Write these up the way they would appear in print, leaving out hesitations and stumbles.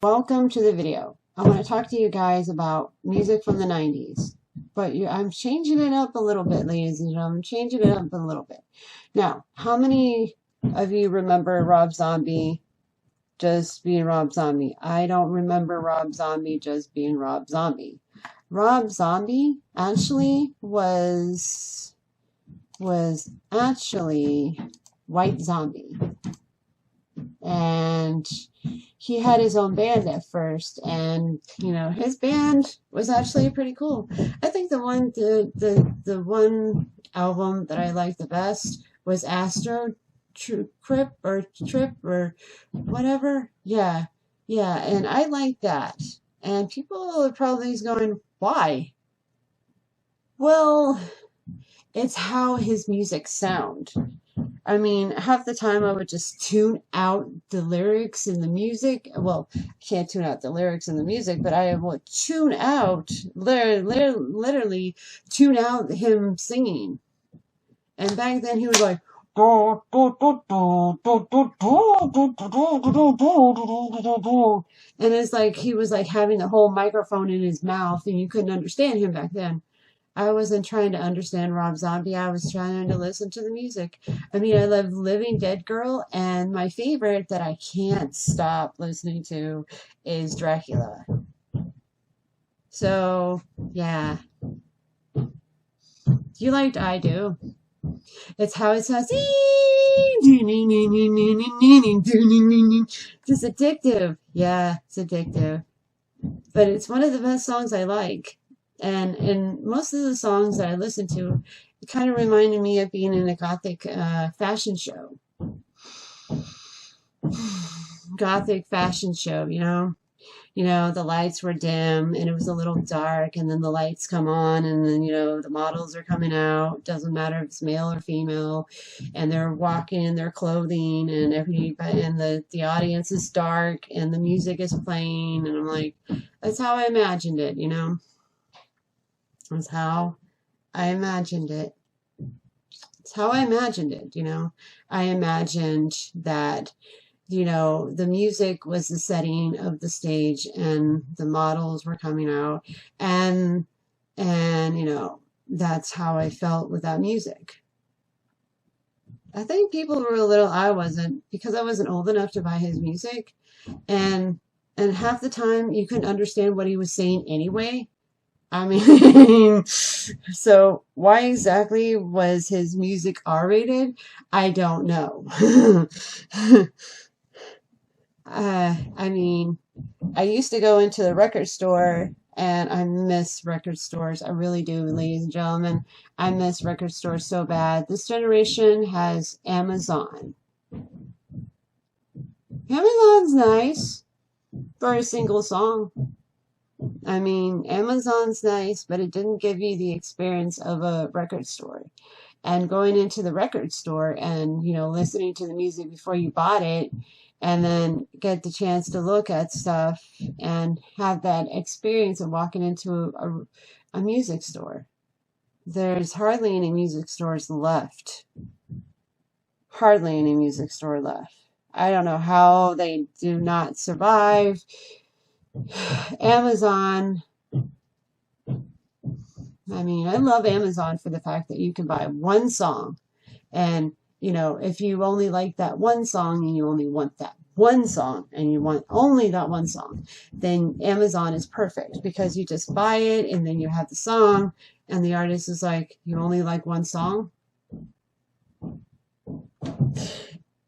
Welcome to the video. I want to talk to you guys about music from the 90s. But I'm changing it up a little bit, ladies and gentlemen. I'm changing it up a little bit. Now, how many of you remember Rob Zombie just being Rob Zombie? I don't remember Rob Zombie just being Rob Zombie. Rob Zombie actually was actually White Zombie. And he had his own band at first, and his band was actually pretty cool. I think the one album that I liked the best was Astro Trip or whatever. Yeah, and I like that. And people are probably going, why? Well, it's how his music sound. I mean, half the time I would just tune out the lyrics and the music. Well, I can't tune out the lyrics and the music, but I would tune out, literally tune out him singing. And back then he was like, and it's like he was like having the whole microphone in his mouth, and you couldn't understand him back then. I wasn't trying to understand Rob Zombie. I was trying to listen to the music. I mean, I love Living Dead Girl, and my favorite that I can't stop listening to is Dracula. So, yeah. You liked I Do. It's how it sounds. It's addictive. Yeah, it's addictive. But it's one of the best songs I like. And most of the songs that I listen to, it kind of reminded me of being in a gothic fashion show. Gothic fashion show, the lights were dim and it was a little dark, and then the lights come on, and then the models are coming out. Doesn't matter if it's male or female, and they're walking in their clothing, and everybody, and the audience is dark, and the music is playing, and I'm like, that's how I imagined it, That's how I imagined it. It's how I imagined it, I imagined that, the music was the setting of the stage, and the models were coming out, and that's how I felt with that music. I think people were a little, I wasn't, because I wasn't old enough to buy his music, and half the time you couldn't understand what he was saying anyway. I mean, so why exactly was his music R-rated? I don't know. I mean, I used to go into the record store, and I miss record stores. I really do, ladies and gentlemen. I miss record stores so bad. This generation has Amazon. Amazon's nice for a single song. I mean, Amazon's nice, but it didn't give you the experience of a record store. And going into the record store and, listening to the music before you bought it, and then get the chance to look at stuff and have that experience of walking into a music store. There's hardly any music stores left. Hardly any music store left. I don't know how they do not survive. Amazon, I mean, I love Amazon for the fact that you can buy one song, and if you only like that one song and you only want that one song and you want only that one song, then Amazon is perfect, because you just buy it and then you have the song, and the artist is like, you only like one song?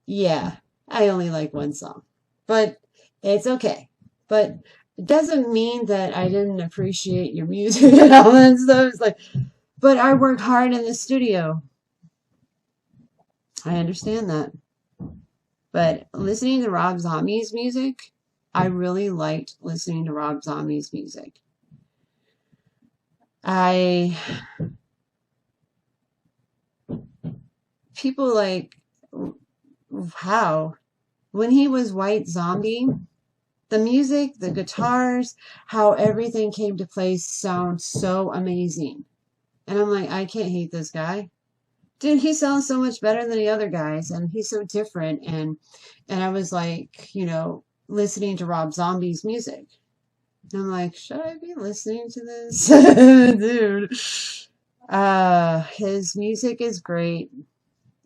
Yeah, I only like one song, but it's okay. But it doesn't mean that I didn't appreciate your music and all that stuff. It's like, but I work hard in the studio. I understand that. But listening to Rob Zombie's music, I really liked listening to Rob Zombie's music. People like, how? When he was White Zombie, the music, the guitars, how everything came to place sounds so amazing. And I'm like, I can't hate this guy. Dude, he sounds so much better than the other guys, and he's so different. And I was like, listening to Rob Zombie's music. And I'm like, should I be listening to this? Dude. His music is great.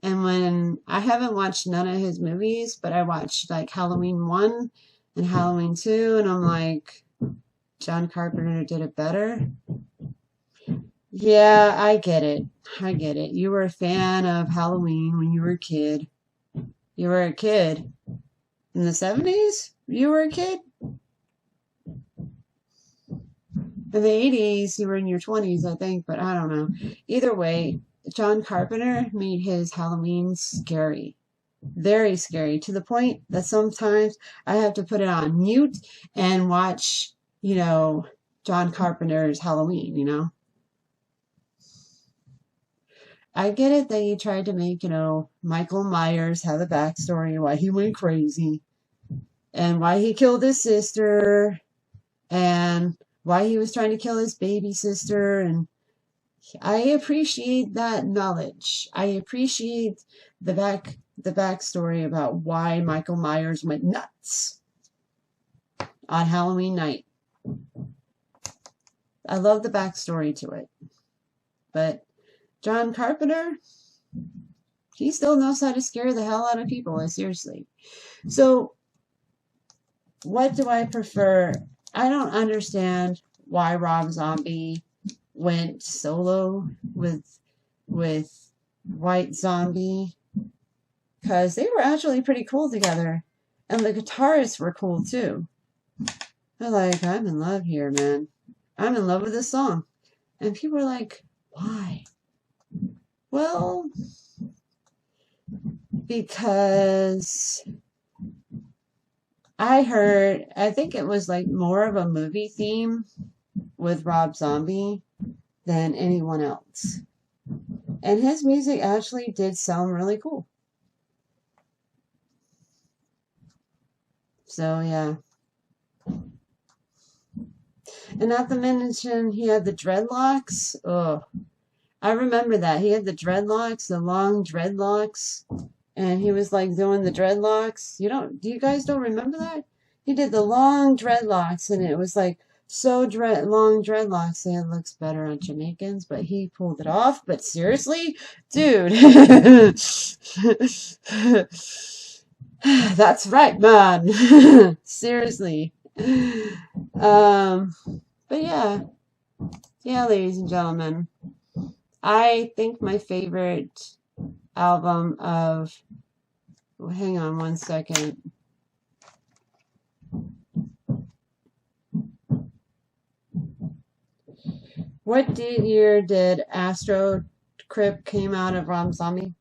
And when I haven't watched none of his movies, but I watched like Halloween 1 and Halloween 2, and I'm like, John Carpenter did it better. Yeah, I get it. I get it. You were a fan of Halloween when you were a kid. You were a kid in the 70s? You were a kid? In the 80s, you were in your 20s, I think, but I don't know. Either way, John Carpenter made his Halloween scary. Very scary, to the point that sometimes I have to put it on mute and watch, John Carpenter's Halloween. I get it that you tried to make, Michael Myers have a backstory, why he went crazy, and why he killed his sister, and why he was trying to kill his baby sister, and I appreciate that knowledge. I appreciate the backstory about why Michael Myers went nuts on Halloween night. I love the backstory to it. But John Carpenter, he still knows how to scare the hell out of people, seriously. So, what do I prefer? I don't understand why Rob Zombie went solo with White Zombie, because they were actually pretty cool together, and the guitarists were cool too. They're like, I'm in love here, man. I'm in love with this song. And people are like, why? Well, because I think it was like more of a movie theme with Rob Zombie than anyone else. And his music actually did sound really cool. So, yeah. And not to mention, he had the dreadlocks. Oh, I remember that. He had the dreadlocks, the long dreadlocks. And he was like doing the dreadlocks. Do you guys don't remember that? He did the long dreadlocks, and it was like so long dreadlocks. It looks better on Jamaicans, but he pulled it off. But seriously, dude. That's right, man. Seriously. But yeah, ladies and gentlemen, I think my favorite album of, hang on one second. What year did Astro Crip came out of Rob Zombie?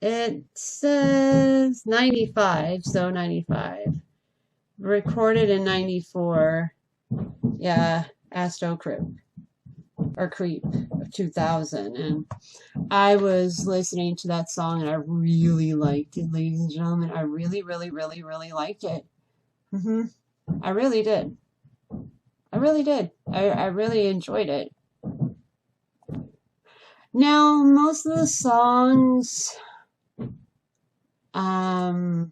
It says 95, so 95. Recorded in 94. Yeah, Astro Crip. Or Creep of 2000. And I was listening to that song and I really liked it, ladies and gentlemen. I really, really, really, really liked it. I really did. I really did. I really enjoyed it. Now, most of the songs, I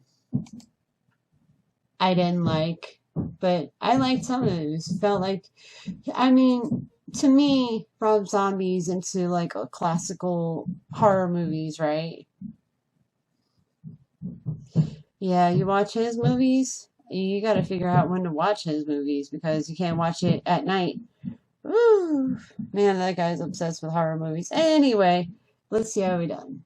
didn't like, but I liked some of it. It felt like, to me, Rob Zombie's into like a classical horror movies, right? Yeah, you watch his movies, you gotta figure out when to watch his movies because you can't watch it at night. Ooh, man, that guy's obsessed with horror movies. Anyway, let's see how we done.